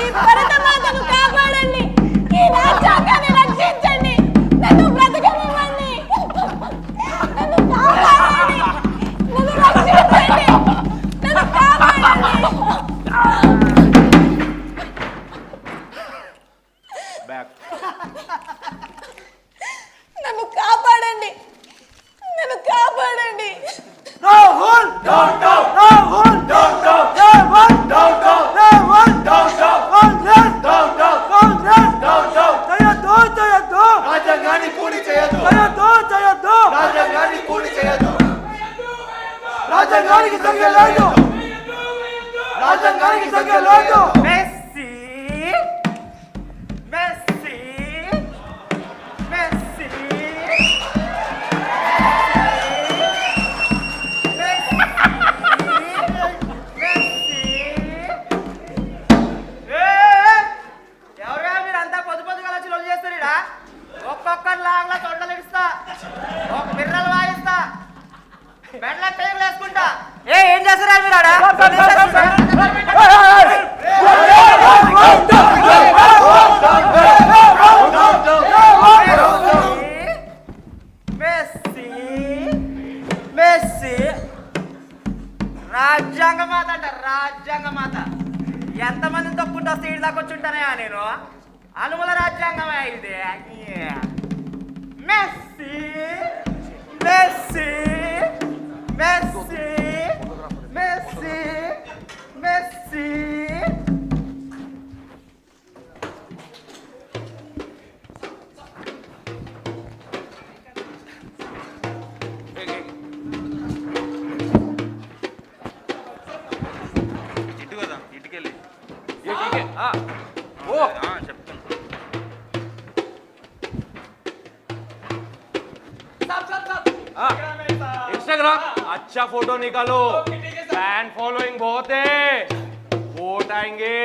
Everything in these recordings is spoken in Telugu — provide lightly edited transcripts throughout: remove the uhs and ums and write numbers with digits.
ఈ భరతమాతను కాపాడండి, ఈ రాజ్యాంగాన్ని రక్షించండి, నన్ను బ్రతకనివ్వండి, నన్ను కాపాడండి, నన్ను రక్షించండి, నన్ను కాపాడండి. నన్ను కాపాడండి, నన్ను కాపాడండి. Rahul down down, Rahul down down, Rahul down down, Rahul down down, Congress down down, Congress down down. చేయొద్దు చేయొద్దు, రాజ్యాంగాన్ని కూడి చేయొద్దు, చేయొద్దు చేయొద్దు, రాజ్యాంగాన్ని కూడి చేయొద్దు, రాజ్యాంగానికి సంఖ్య లేదు, రాజ్యాంగానికి సంఖ్య లేదు. మెస్సీ మెస్సీ మెస్సీ ఎవరుగా మీరంతా పొద్దు పొద్దుగా వచ్చి లొల్లి చేస్తారా? ఒక్కొక్కరు లాగలా తొండలు ఇస్తా, ఒక బిర్రలు వాయిస్తా, బెడ్ల టైం వేసుకుంటా. ఏం చేస్తారా మీరు ఆడ? మెస్సీ మెస్సీ రాజ్యాంగ మాత అంట, రాజ్యాంగ మాత. ఎంతమంది తప్పుంటా సీడ్ దాకా వచ్చుంటానయా నేను? అనుమల రాజ్యాంగమే ఇది. మెస్సీ మెస్సీ మెస్సీ మెస్సీ మెస్సీ ఇటు కదా, ఇటుకెళ్ళి చెప్తాను. इंस्टाग्राम अच्छा फोटो निकालो, फैन फॉलोइंग बहुत है, वोट आएंगे.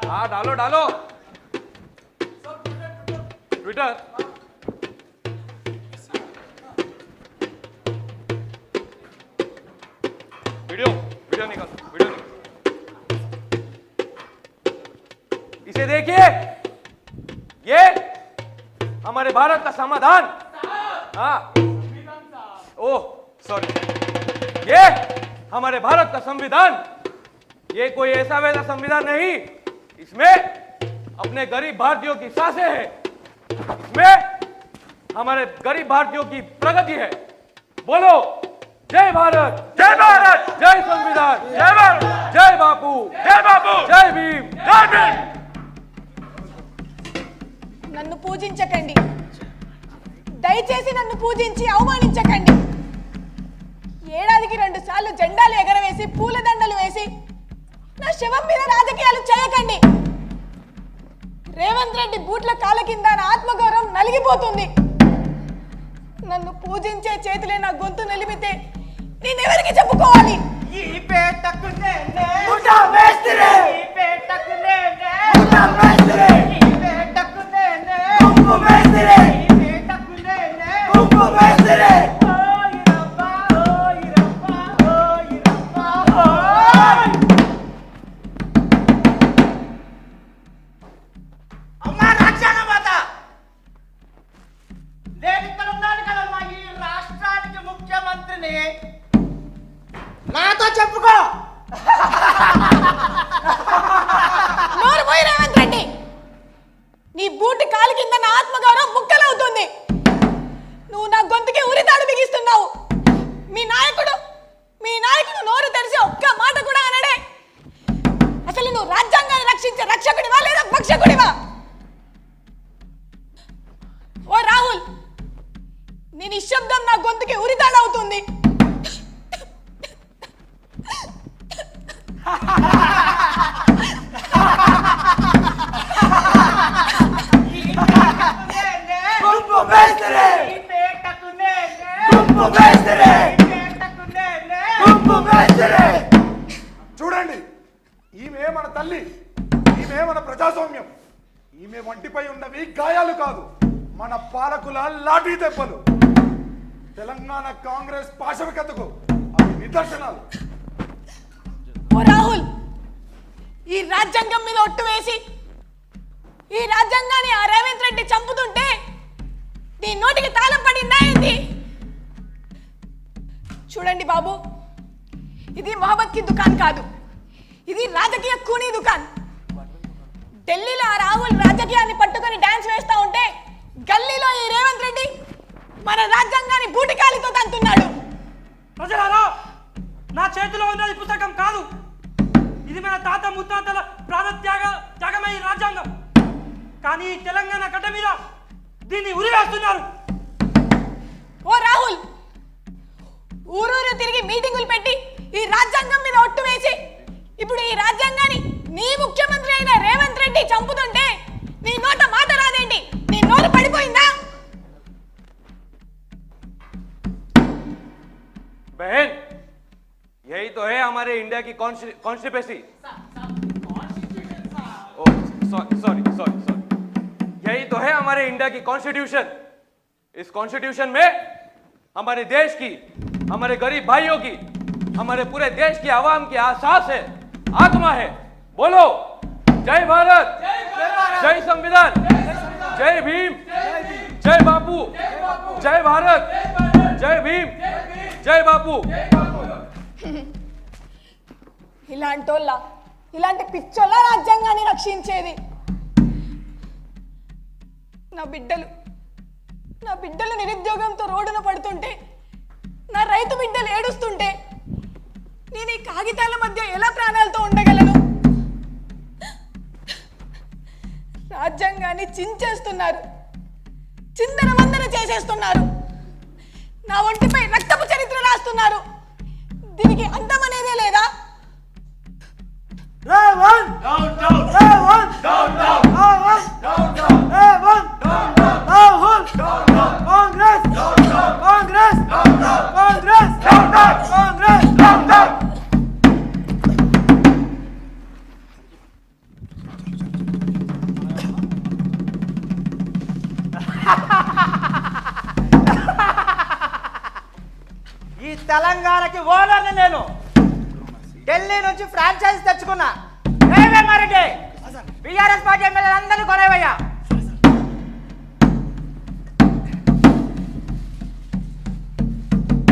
हाँ डालो डालो ट्विटर. वीडियो वीडियो निकालो, वीडियो निकालो. इसे देखिए, ये हमारे भारत का समाधान. हाँ ओह सॉरी, ये हमारे भारत का संविधान. ये कोई ऐसा वैसा संविधान नहीं, इसमें अपने गरीब भारतीयों की सांसें हैं, इसमें हमारे गरीब भारतीयों की प्रगति है. बोलो जय भारत, जय भारत, जय संविधान, जय भारत, जय बापू, जय बापू, जय भीम, जय भीम. నన్ను పూజించకండి, దయచేసి నన్ను పూజించి అవమానించకండి. ఏడాదికి 2 సార్లు జెండాలు ఎగరవేసి పూలదండలు వేసి నా శవం మీద రాజకీయాలు చేయకండి. రేవంత్ రెడ్డి బూట్ల కాళ్ళ కింద నా ఆత్మగౌరవం నలిగిపోతుంది. నన్ను పూజించే చేతులే నా గొంతు నిలిమితే నేనెవరికి చెప్పుకోవాలి? ఈ పేటకు నేనే ముఠా మేస్త్రి, ఈ పేటకు నేనే ముఠా మేస్త్రి, ఈ పేటకు నేనే కుంకు మేస్త్రి, ఈ పేటకు నేనే కుంకు మేస్త్రి. ఓయ్ రబ్బా ఓయ్ రబ్బా ఓయ్ రబ్బా ఓయ్. అమ్మా రాజ్యాంగ మాత, నేను ఇక్కడ ఉన్నాను కదమ్మా, ఈ రాష్ట్రానికి ముఖ్యమంత్రిని. నాతో చెప్పుకో. నోరు పోయి రేవంత్ రెడ్డి, నీ బూటి కాలు కింద నా ఆత్మగౌరవం ముక్కలవుతుంది. నువ్వు నా గొంతుకి ఉరితాడు బిగిస్తున్నావు. మీ నాయకుడు నోరు తెరిచి ఒక్క మాట కూడా అనడే. అసలు నువ్వు రాజ్యాంగాన్ని రక్షించే రక్షకుడివా లేదా భక్షకుడివా? ఓ రాహుల్, నీ నిశ్శబ్దం నా గొంతుకి ఉరితాడవుతుంది. కుంకు మేస్త్రి, ఈ పేటకు నేనే కుంకు మేస్త్రి, ఈ పేటకు నేనే. కుంకు మేస్త్రి. చూడండి, ఈమె మన తల్లి, ఈమె మన ప్రజాస్వామ్యం. ఈమె వంటిపై ఉన్నవి గాయాలు కాదు, మన పాలకుల లాఠీ దెబ్బలు. తెలంగాణ కాంగ్రెస్ పాశవికతకు అవి నిదర్శనాలు. ఓ రాహుల్, ఈ రాజ్యాంగం మీద ఒట్టు వేసి ఈ రాజ్యాంగాన్ని ఆ రేవంత్ రెడ్డి చంపుతుంటే నీ నోటికి తాళం పడిందా ఏంది? చూడండి బాబు, ఇది మొహమ్మద్ కి దుకాన్ కాదు, ఇది రాజకీయ కూనీ దుకాన్. ఢిల్లీలో ఆ రాహుల్ రాజకీయాన్ని పట్టుకొని డాన్స్ వేస్తా ఉంటే గల్లీలో ఈ రేవంత్ రెడ్డి మన రాజ్యాంగాన్ని బూటికాలితో తంతున్నాడు. ప్రజలారా, నా చేతిలో ఉన్నది పుస్తకం కాదు, ఇది మన తాత ముత్తాతల త్యాగమై రాజ్యాంగం. కానీ తెలంగాణ గడ్డ మీద దీన్ని ఉరివేస్తున్నారు. ఓ రాహుల్, ఊరూరు తిరిగి మీటింగులు పెట్టి ఈ రాజ్యాంగం మీద ఒట్టు వేసి ఇప్పుడు ఈ రాజ్యాంగాన్ని నీ ముఖ్యమంత్రి అయిన రేవంత్ రెడ్డి చంపుతుంటే నీ నోట మాట రాదేంటి? నీ నోరు పడిపోయిందా? बहन, यही तो है हमारे इंडिया की कॉन्स्टिट्यूशन। सॉरी, यही तो है हमारे इंडिया की कॉन्स्टिट्यूशन। इस कॉन्स्टिट्यूशन में हमारे देश की, हमारे गरीब भाइयों की, हमारे पूरे देश की आवाम की आसास है, आत्मा है। बोलो जय भारत, जय संविधान, जय भीम, जय बापू, जय भारत, जय भीम, जय बापू। ఇలాంటోళ్ళ, ఇలాంటి పిచ్చోళ్ళ రాజ్యాంగాన్ని రక్షించేది? నా బిడ్డలు నిరుద్యోగంతో రోడ్డున పడుతుంటే, నా రైతు బిడ్డలు ఏడుస్తుంటే నేను ఈ కాగితాల మధ్య ఎలా ప్రాణాలతో ఉండగలను? రాజ్యాంగాన్ని చించేస్తున్నారు, చిందరవందన చేసేస్తున్నారు, నా ఒంటిపై రక్తపు చరిత్ర రాస్తున్నారు. దీనికి అంతం అనేదే లేదా? Revanth down down, Revanth down down, Revanth down down, Revanth down down, Rahul down down, Congress down down, Congress down down, Congress down down, Congress down down. ఈ తెలంగాణకి ఓనర్ని నేను. ఢిల్లీ నుంచి ఫ్రాంచైజ్ తెచ్చుకున్నా. రెడ్డి బీఆర్ఎస్ పార్టీ ఎమ్మెల్యేలు అందరినీ కొనేవయ్యా.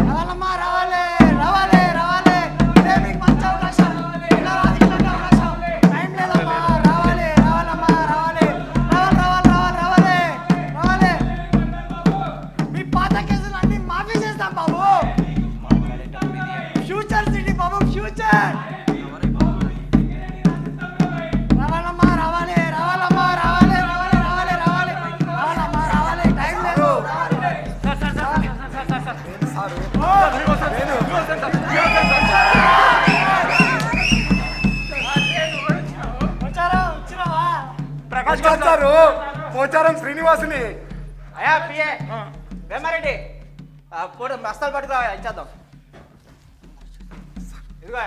రావాలమ్మా, రావాలి రావాలి రావాలి, ఇదే మీకు మంచి అవకాశం. ఇలా ఇలాంటి అవకాశం టైం లేదమ్మా. రావాలి రావాలమ్మా, రావాలి రావాలి రావాలి రావాలి రావాలి. మీ పాత కేసులు అన్ని మాఫీ చేస్తాం బాబు. ఫ్యూచర్ సిటీ బాబు, ఫ్యూచర్. రావాలమ్మా, రావాలి రావాలమ్మా, రావాలి రావాలి రావాలి రావాలి రావాలమ్మా, రావాలి టైం లేదు. ప్రకాష్ గారు, పోచారం శ్రీనివాసుని. అయ్యా పిఏ వేమారెడ్డి, కూడా మస్తాలు పట్టుకురా, ఇచ్చేద్దాం. ఇదిగో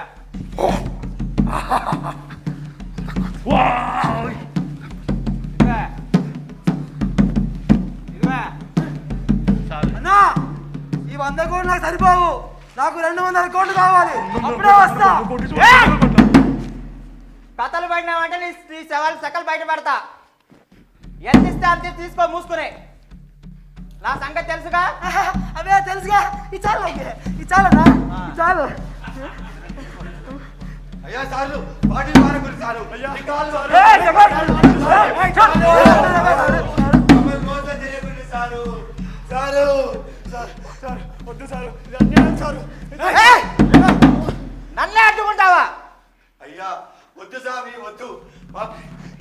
అన్నా, ఈ 100 కోట్లు నాకు సరిపోవు, నాకు 200 కోట్లు కావాలి, అప్పుడే వస్తా. కథలు పడినామంటే నీ సవాల్ సకలు బయట పడతా. ఎంత ఇస్తే అంత తీసుకో, మూసుకునే. నా సంగతి తెలుసుగా. అవే తెలుసుగా. ఈ చాలు, ఈ చాలన్నా, ఈ చాలు. అయ్యా సార్లు, పార్టీ వారి గురించి సారు. ఈ కాలు సారు. మమ్మల్ని మోసం చేయకండి సారు. సారు, సారు వద్దు సారు, ఇది అన్యాయం సారు. నన్నే అడ్డుకుంటావా? అయ్యా వద్దు స్వామి, వద్దు. మా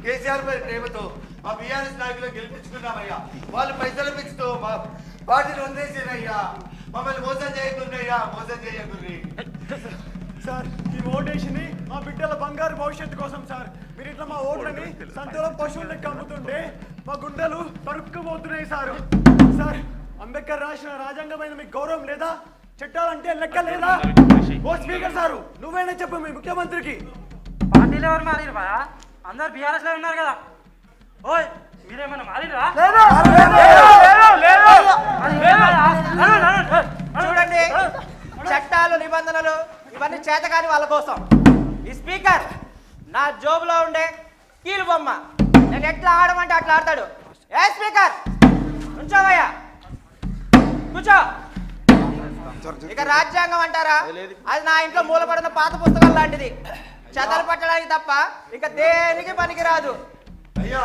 కేసీఆర్ పై ప్రేమతో మా బీఆర్ఎస్ నాయకులు గెలిపించుకున్నామయ్యా. వాళ్ళు పైసలు పెంచుతూ మా పార్టీని వదిలేసారయ్యా. మమ్మల్ని మోసం చేయకుండా అయ్యా, మోసం చేయకుండ్రి. సార్, ఈ ఓటేషన్ మా బిడ్డల బంగారు భవిష్యత్తు కోసం సార్. మీరు ఇట్లా మా ఓట్లని సంతలో పశువులకు అమ్ముతుంటే మా గుండెలు తరుక్కుపోతున్నాయి సార్. సార్, అంబేద్కర్ రాసిన రాజ్యాంగమైన మీకు గౌరవం లేదా? చట్టాలంటే లెక్క లేదా? ఓ స్పీకర్ సారు, నువ్వైనా చెప్పు మీ ముఖ్యమంత్రికి. పార్టీలు ఎవరు మారిరు బా? అందరు బీఆర్ఎస్ లో ఉన్నారు కదా. ఓయ్, మీరేమన్నా మారిరా? చూడండి, చట్టాలు నిబంధనలు ఇవన్నీ చేతకాని వాళ్ళ కోసం. ఈ స్పీకర్ నా జోబులో ఉండే కీలు బొమ్మ. నేను ఎట్లా ఆడమంటే అట్లా ఆడతాడు. ఏ స్పీకర్, కూర్చోవయ్యా, కూర్చో. ఇక రాజ్యాంగం అంటారా, అది నా ఇంట్లో మూలపడిన పాత పుస్తకం లాంటిది. చెదలు పట్టడానికి తప్ప ఇంకా దేనికి పనికిరాదు. అయ్యా,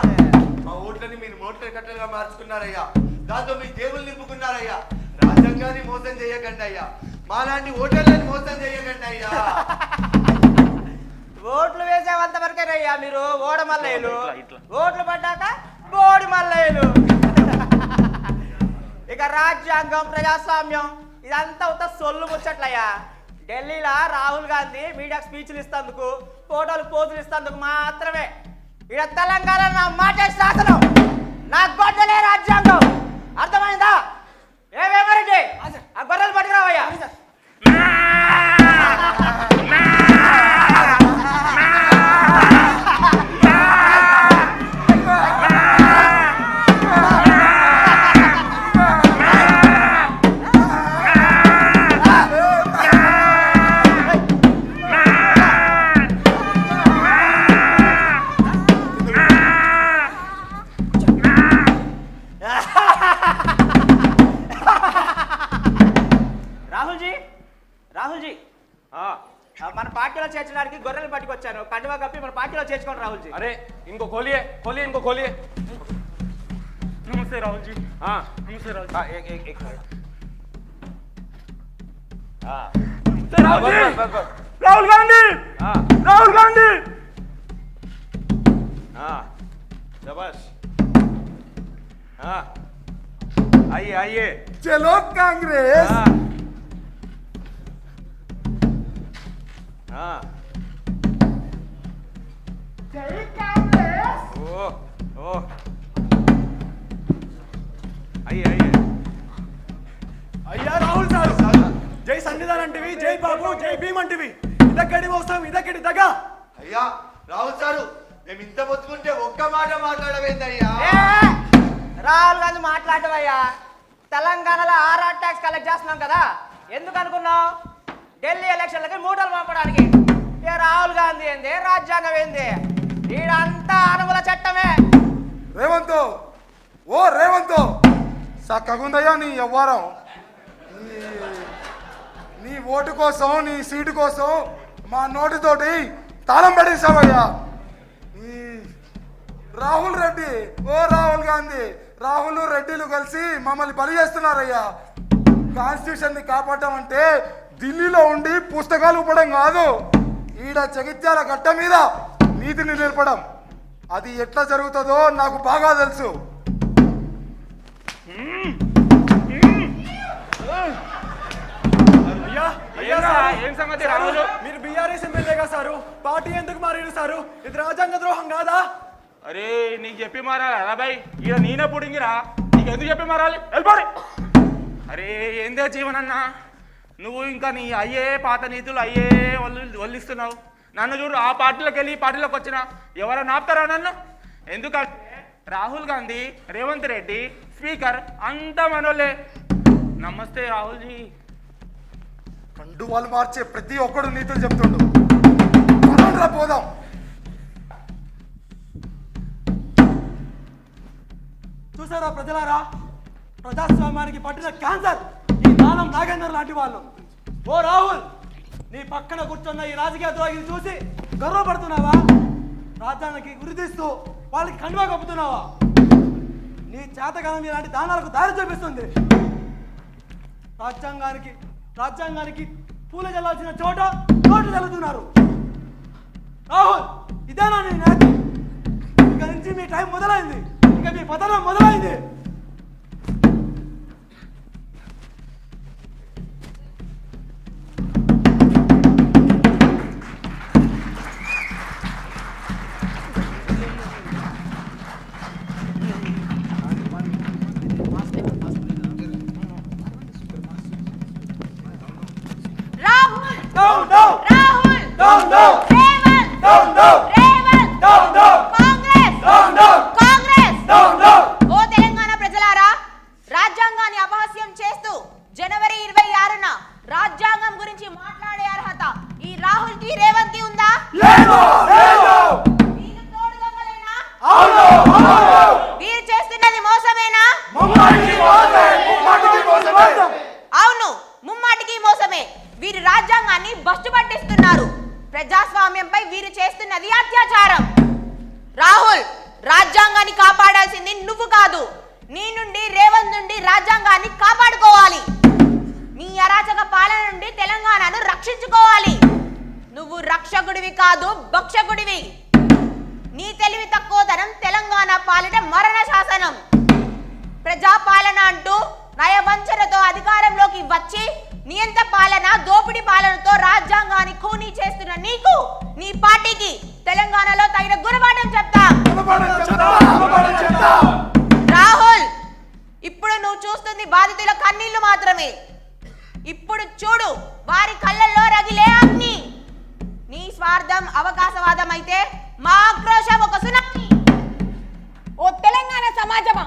మా ఓట్లని మీరు నోట్ల కట్టలుగా మార్చుకున్నారయ్యా. దాంతో మీ జేబులు నింపుకున్నారయ్యా. రాజ్యాంగాన్ని మోసం చేయకండి అయ్యా. మాలాంటి ఓటర్లని మోసం చేయకండి అయ్యా. ఓట్లు వేసేవంత వరకేనయ్యా మీరు ఓడ మల్లయ్యలు. ఓట్లు పడ్డాక బోడి మల్లయ్యలు. ఇక రాజ్యాంగం, ప్రజాస్వామ్యం ఇదంతా ఉత్త సొల్లు ముచ్చట్లయ్యా. ఢిల్లీలో రాహుల్ గాంధీ మీడియాకు స్పీచ్లు ఇస్తందుకు, ఫోటోలు పోజులు ఇస్తందుకు మాత్రమే. ఇక్కడ తెలంగాణ నా మాట శాసనం, నా గొడ్డలే రాజ్యాంగం. అర్థమైందా? ఏమేమరెడ్డి, ఆ గొర్రెలు పట్టుకురావయ్యా. రాహుల్జీ, మన పార్టీలో చేర్చడానికి గొర్రెలు పట్టుకొచ్చాను. కండువా కప్పి మన పార్టీలో చేర్చుకోండి రాహుల్జీ. अरे इनको खोलिए, खोलिए इनको, खोलिए. నమస్తే రాహుల్ జీ. हाँ నమస్తే రాహుల్ జీ. हाँ, एक हाँ, రాహుల్ జీ. बस, बस, बस. రాహుల్ గాంధీ, हाँ రాహుల్ గాంధీ. हाँ, शाबाश. हाँ, आइए आइए. चलो कांग्रेस. हाँ हाँ. ओह ओह, आइए आइए. అయ్యా రాహుల్ సార్, జై సన్నిధాన్ అంటివి, జై బాబు, జై భీమ్ అంటివి. ఇదక్కడి మోసం, ఇదక్కడి దగ్గ. అయ్యా రాహుల్ సారు, మేము ఇంత మొత్తుకుంటే ఒక్క మాట మాట్లాడవేందయ్యా? రాహుల్ గాంధీ మాట్లాడవయ్యా. తెలంగాణలో ఆర్ఆర్ ట్యాక్స్ కలెక్ట్ చేస్తున్నాం కదా, ఎందుకు అనుకున్నావు? ఢిల్లీ ఎలక్షన్లకి మూటలు పంపడానికి. ఏ రాహుల్ గాంధీ ఏంది, రాజ్యాంగం ఏంది? వీడంతా అనుమల చట్టమే. రేవంత్, ఓ రేవంత్, చక్కగుందయ్యా నీ వ్యవహారం. నీ ఓటు కోసం, నీ సీటు కోసం మా నోటితోటి తాళం పెట్టేశావయ్యా. రాహుల్ రెడ్డి, ఓ రాహుల్ గాంధీ, రాహుల్ రెడ్డిలు కలిసి మమ్మల్ని బలి చేస్తున్నారయ్యా. కాన్స్టిట్యూషన్ ని కాపాడటం అంటే ఢిల్లీలో ఉండి పుస్తకాలు ఇవ్వడం కాదు, ఈడ జగిత్యాల గడ్డ మీద నీతిని నిలపడం. అది ఎట్లా జరుగుతుందో నాకు బాగా తెలుసు. ఏం సంగతి రాహుల్? మీరు బీఆర్ఎస్ ఎమ్మెల్యేగా సారు, పార్టీ ఎందుకు మారారు సారు? ఇది రాజ్యాంగ ద్రోహం కాదా? అరే నీకు చెప్పి మారాలి అబ్బాయి, ఇక నేనే పుడింగిరా, నీకు ఎందుకు చెప్పి మారాలి? వెళ్ళిపోయి. అరే ఏందో జీవనన్నా, నువ్వు ఇంకా నీ అయ్యే పాత నీతులు అయ్యే వల్లిస్తున్నావు. నన్ను చూడు, ఆ పార్టీలోకి వెళ్ళి ఈ పార్టీలోకి వచ్చినా ఎవరైనా ఆపుతారా నన్ను? ఎందుకంటే రాహుల్ గాంధీ, రేవంత్ రెడ్డి, స్పీకర్ అంతా మనోళ్ళే. నమస్తే రాహుల్ జీ. కండు వాళ్ళు మార్చే ప్రతి ఒక్కడు నీతులు చెప్తుండు. పదండ్రా పోదాం. చూసారా ప్రజలారా, ప్రజాస్వామ్యానికి పట్టిన క్యాన్సర్ ఈ దానం నాగేందర్ లాంటి వాళ్ళు. ఓ రాహుల్, నీ పక్కన కూర్చున్న ఈ రాజకీయ ద్రోహిని చూసి గర్వపడుతున్నావా? రాజ్యానికి గురితీస్తూ వాళ్ళకి కండువా కప్పుతున్నావా? నీ చేతగానం ఇలాంటి దానాలకు దారి చూపిస్తుంది. రాజ్యాంగానికి పూల చల్లాల్సిన చోట చోటు చల్లుతున్నారు. రాహుల్, ఇదేనా నీ నేత? ఇక నుంచి మీ టైం మొదలైంది, ఇక మీ పతనం మొదలైంది. కాంగ్రెస్ ఓ తెలంగాణ ప్రజలారా, రాజ్యాంగాన్ని అపహాస్యం చేస్తూ జనవరి 26న రాజ్యాంగం గురించి మాట్లాడే అర్హత ఈ రాహుల్ కి రేవంత్ కి ఉందా? వీరు తోడు దొంగలేనా? వీరు చేస్తున్నది మోసమేనా? అవును, ముమ్మాటికి మోసమే. వీరు రాజ్యాంగాన్ని బస్టు పట్టిస్తున్నారు. ప్రజాస్వామ్యంపై వీరు చేస్తున్నది అత్యాచారం. రాహుల్, రాజ్యాంగాన్ని కాపాడాల్సింది నువ్వు కాదు, నీ నుండి రేవంత్ నుండి రాజ్యాంగాన్ని కాపాడుకోవాలి. నీ అరాచక పాలన నుండి తెలంగాణను రక్షించుకోవాలి. నువ్వు రక్షకుడివి కాదు, భక్షకుడివి. నీ తెలివి తక్కువతనం తెలంగాణ పాలిట మరణ శాసనం. ప్రజాపాలన అంటూ నయవంచనతో అధికారంలోకి వచ్చి నియంత పాలన, దోపిడీ పాలనతో రాజ్యాంగాన్ని ఖూనీ చేస్తున్న నీకు, నీ పార్టీకి తెలంగాణలో తగిన గుణపాఠం చెప్తా. రాహుల్, ఇప్పుడు నువ్వు చూస్తుంది బాధితుల కన్నీళ్లు మాత్రమే. ఇప్పుడు చూడు వారి కళ్ళల్లో రగిలే అగ్ని. నీ స్వార్థం అవకాశవాదం అయితే మా ఆక్రోశం ఒక సునామీ. ఓ తెలంగాణ సమాజమా,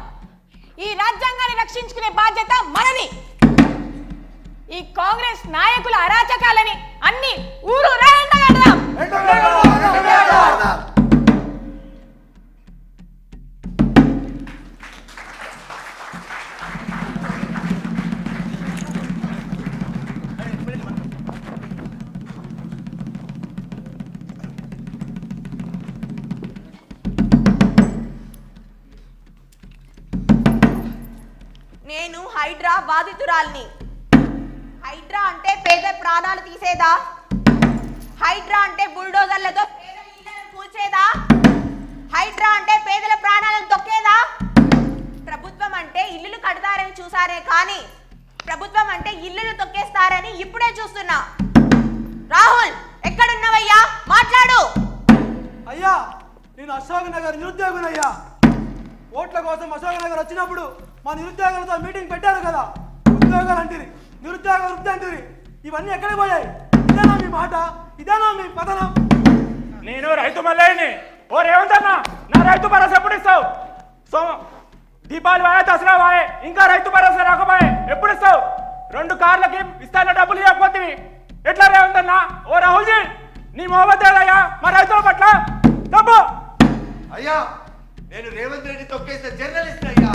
ఈ రాజ్యాంగాన్ని రక్షించుకునే బాధ్యత మనది. ఈ కాంగ్రెస్ నాయకుల అరాచకాలని అన్ని ఊరు ఎండగడదాం. నేను హైడ్రా బాధితురాల్ని. హైడ్రా అంటే పేద ప్రాణాలు తీసేదా? హైడ్రా అంటే బుల్డోజర్లతో పేదల ఇళ్లను కూల్చేదా? హైడ్రా అంటే పేదల ప్రాణాలను తొక్కేదా? ప్రభుత్వం అంటే ఇల్లులు కడతారని చూసారే కానీ ప్రభుత్వం అంటే ఇల్లులు తొక్కేస్తారని ఇప్పుడే చూస్తున్నా. రాహుల్, ఎక్కడున్నావయ్యా? మాట్లాడు. అయ్యా, నేను అశోక్ నగర్ నిరుద్యోగునయ్యా. ఓట్ల కోసం అశోక్ నగర్ వచ్చినప్పుడు మా నిరుద్యోగులతో మీటింగ్ పెట్టారు కదా. ఉద్యోగాలు అంటిరి, నిరుద్యోగ వృత్తి అంటిరి. ఇవన్నీ ఎక్కడికి పోయాయి? ఇదేనా మీ మాట? ఇదేనా మీ పతనం? నేను రైతు మల్లయ్యని. ఓ రేవంత్ అన్న, నా రైతు భరోసా ఎప్పుడు ఇస్తావు? దీపావళి వాయే, దసరా వాయే, ఇంకా రైతు భరోసా రాకపోయే, ఎప్పుడు ఇస్తావు? 2 కార్లకి ఇస్తాన డబ్బులు ఇవ్వకపోతే ఎట్లా రేవంత్ అన్న? ఓ రాహుల్జీ, నీ మొహమ్మదయ్యా మా రైతుల పట్ల డబ్బు. అయ్యా, నేను రేవంత్ రెడ్డి తొక్కేసిన జర్నలిస్ట్ అయ్యా.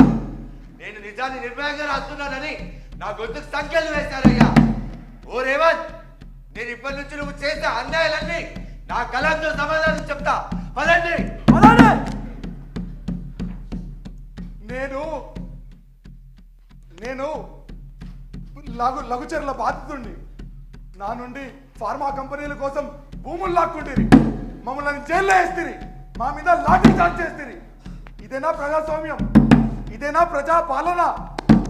నేను నిజాన్ని నిర్భయంగా రాస్తున్నానని నా గొంతుకు సంఖ్యలు వేశారయ్యా. ఓ రేవంత్, నేను ఇప్పటి నుంచి నువ్వు చేసే అన్యాయాలన్నీ నా కలంతో సమాధానం చెప్తా. పదండి. నేను లఘుచర్ల బాధితుడిని. నా నుండి ఫార్మా కంపెనీల కోసం భూములు లాక్కుంటుంది, మమ్మల్ని జైల్లో వేస్తుంది, మా మీద లాఠీ చార్జ్ చేస్తుంది. ఇదేనా ప్రజాస్వామ్యం? ఇదేనా ప్రజా పాలన?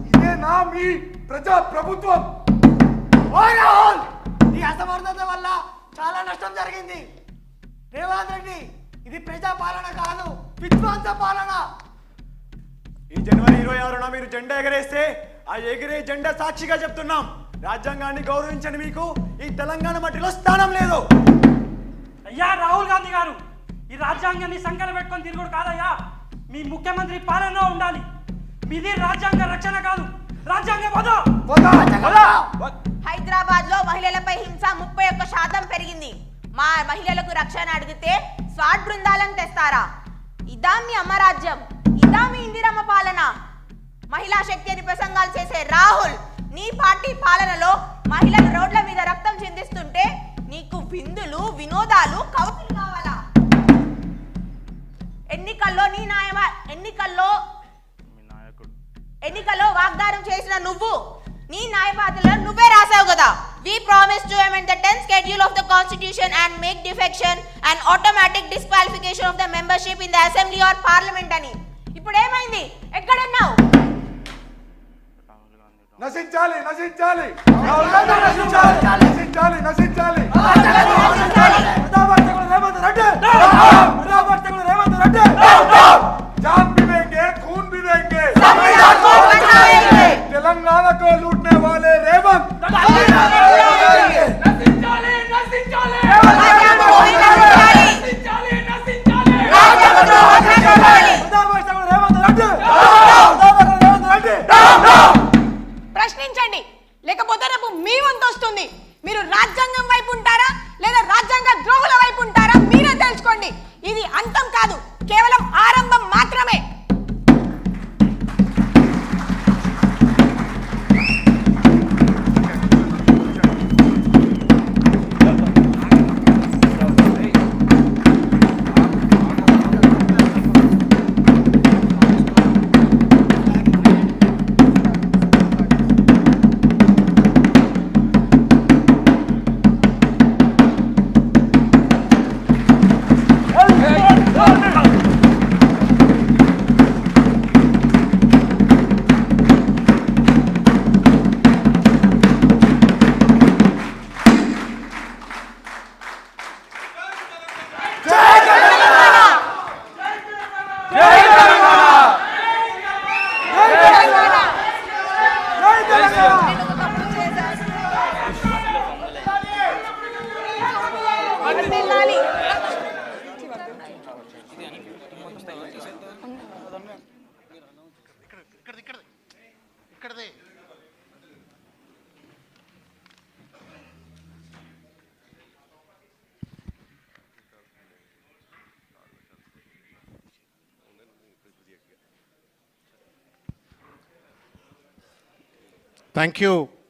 ఇదేనా మీ ప్రజా ప్రభుత్వం? ఈ అసమర్థత వల్ల చాలా నష్టం జరిగింది. రేవంత్ రెడ్డి, ఇది ప్రజా పాలన కాదు, విధ్వంస పాలన. ఈ జనవరి 26న మీరు జెండా ఎగరేస్తే ఆ ఎగిరే జెండా సాక్షిగా చెప్తున్నాం, రాజ్యాంగాన్ని గౌరవించని మీకు ఈ తెలంగాణ మట్టిలో స్థానం లేదు. అయ్యా రాహుల్ గాంధీ గారు, ఈ రాజ్యాంగాన్ని సంకలం పెట్టుకొని తిరుగుడు కాదయ్యా. మీ ముఖ్యమంత్రి పాలనలో ఉండాలి. మీది రాజ్యాంగ రక్షణ కాదు, రాజ్యాంగ హైదరాబాద్ లో మహిళలపై హింస 31% పెరిగింది. మా మహిళలకు రక్షణ అడిగితే స్వాట్ బృందాలను తెస్తారా? ఇదా మీ అమ్మరాజ్యం? ఇదా మీ ఇందిరమ్మ పాలన? మహిళా శక్తి అని ప్రసంగాలు చేసే రాహుల్, నీ పార్టీ పాలనలో మహిళలు రోడ్ల మీద రక్తం చిందిస్తుంటే నీకు విందులు, వినోదాలు, కౌతులు కావాలా? ఎన్నికల్లో వాగ్దానం చేసిన నువ్వు నీ న్యాయపాత్రలో నువ్వే రాసావు కదా, we promise to amend the 10th schedule of the constitution and make defection an automatic disqualification of the membership in the assembly or parliament అని. ఇప్పుడు ఏమైంది? ఎక్కడున్నావు? నశించాలి, నశించాలి, నశించాలి, నశించాలి, నశించాలి. जान पीवेंगे, खून पीवेंगे, तेलंगाना को लूटने वाले रेवंत అవుతుంది. మీరు రాజ్యాంగం వైపు ఉంటారా లేదా రాజ్యాంగ ద్రోహుల వైపు ఉంటారా మీరే తెలుసుకోండి. ఇది అంతం కాదు, కేవలం ఆరంభం మాత్రమే. Thank you.